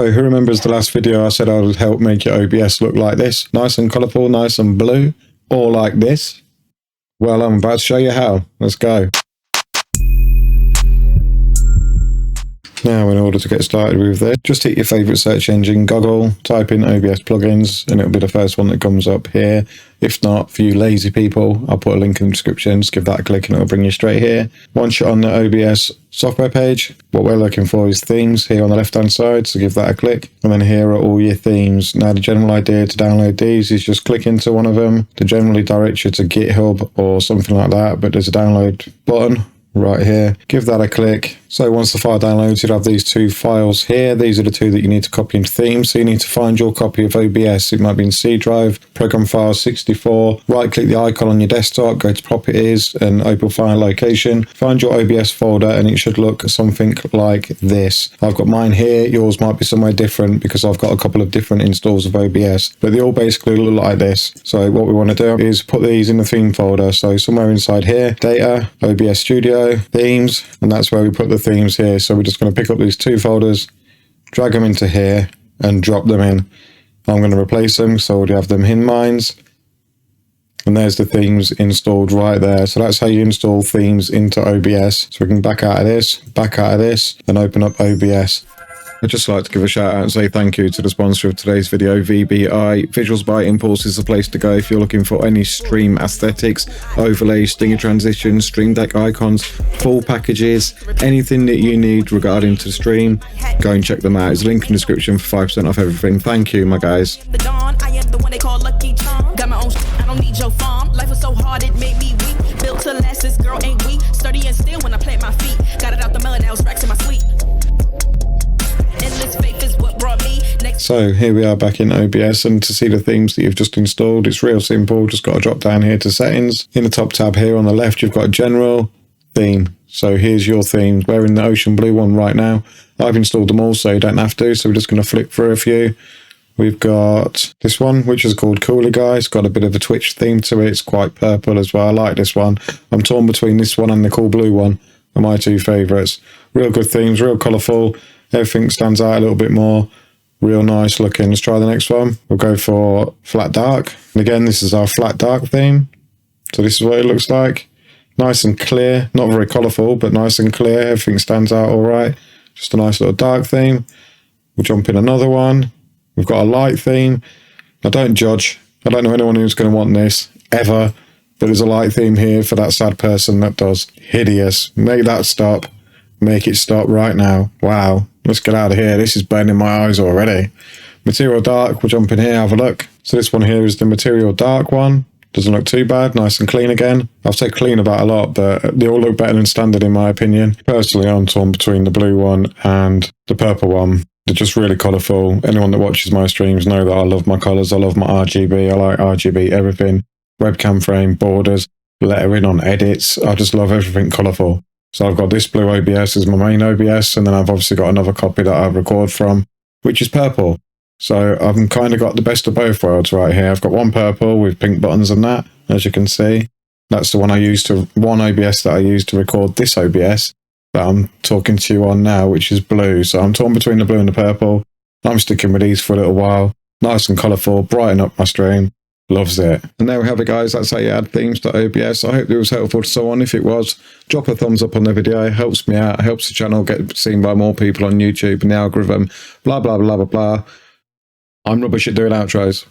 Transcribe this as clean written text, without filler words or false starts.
So who remembers the last video I said I would help make your OBS look like this? Nice and colourful, nice and blue, or like this? Well, I'm about to show you how. Let's go. Now, in order to get started with this, just hit your favourite search engine, Google, type in OBS plugins, and it'll be the first one that comes up here. If not, for you lazy people, I'll put a link in the description. Just give that a click and it'll bring you straight here. Once you're on the OBS software page, what we're looking for is themes here on the left-hand side, so give that a click. And then here are all your themes. Now, the general idea to download these is just click into one of them to generally direct you to GitHub or something like that, but there's a download button right here. Give that a click. So once the file downloads, you'll have these two files here. These are the two that you need to copy into themes. So you need to find your copy of OBS. It might be in C drive, program file 64. Right click the icon on your desktop, go to properties and open file location. Find your OBS folder and it should look something like this. I've got mine here. Yours might be somewhere different because I've got a couple of different installs of OBS, but they all basically look like this. So what we want to do is put these in the theme folder. So somewhere inside here, data, OBS Studio, themes, and that's where we put the themes here. So we're just going to pick up these two folders, drag them into here and drop them in. I'm going to replace them, so I already have them in mines, and there's the themes installed right there. So that's how you install themes into OBS. So we can back out of this and open up OBS. I'd just like to give a shout out and say thank you to the sponsor of today's video, VBI. Visuals by Impulse is the place to go if you're looking for any stream aesthetics, overlays, stinger transitions, stream deck icons, full packages, anything that you need regarding to the stream. Go and check them out. There's a link in the description for 5% off everything. Thank you, my guys. So here we are back in OBS, and to see the themes that you've just installed, it's real simple. Just got to drop down here to settings. In the top tab here on the left, you've got general theme. So here's your themes. We're in the ocean blue one right now. I've installed them all, so you don't have to. So we're just going to flick through a few. We've got this one, which is called Cooler Guy. It's got a bit of a Twitch theme to it. It's quite purple as well. I like this one. I'm torn between this one and the cool blue one. Are my two favourites. Real good themes, real colourful. Everything stands out a little bit more. Real nice looking. Let's try the next one. We'll go for flat dark. And again, this is our flat dark theme. So this is what it looks like. Nice and clear. Not very colourful, but nice and clear. Everything stands out all right. Just a nice little dark theme. We'll jump in another one. We've got a light theme. I don't judge. I don't know anyone who's going to want this ever. But there's a light theme here for that sad person that does. Hideous. Make that stop. Make it stop right now. Wow. Let's get out of here. This is burning my eyes already. Material dark. We'll jump in here, have a look. So this one here is the material dark one. Doesn't look too bad. Nice and clean again. I've said clean about a lot, but they all look better than standard in my opinion. Personally, I'm torn between the blue one and the purple one. They're just really colourful. Anyone that watches my streams know that I love my colours. I love my RGB. I like RGB everything. Webcam frame, borders, lettering on edits. I just love everything colourful. So I've got this blue OBS as my main OBS, and then I've obviously got another copy that I record from, which is purple. So I've kind of got the best of both worlds right here. I've got one purple with pink buttons and that, as you can see. That's the one one OBS that I use to record this OBS that I'm talking to you on now, which is blue. So I'm torn between the blue and the purple. I'm sticking with these for a little while. Nice and colourful, brighten up my stream. Loves it. And there we have it, guys. That's how you add themes to OBS. I hope it was helpful to someone. If it was, drop a thumbs up on the video. It helps me out. It helps the channel get seen by more people on YouTube and the algorithm. Blah, blah, blah, blah, blah. I'm rubbish at doing outros.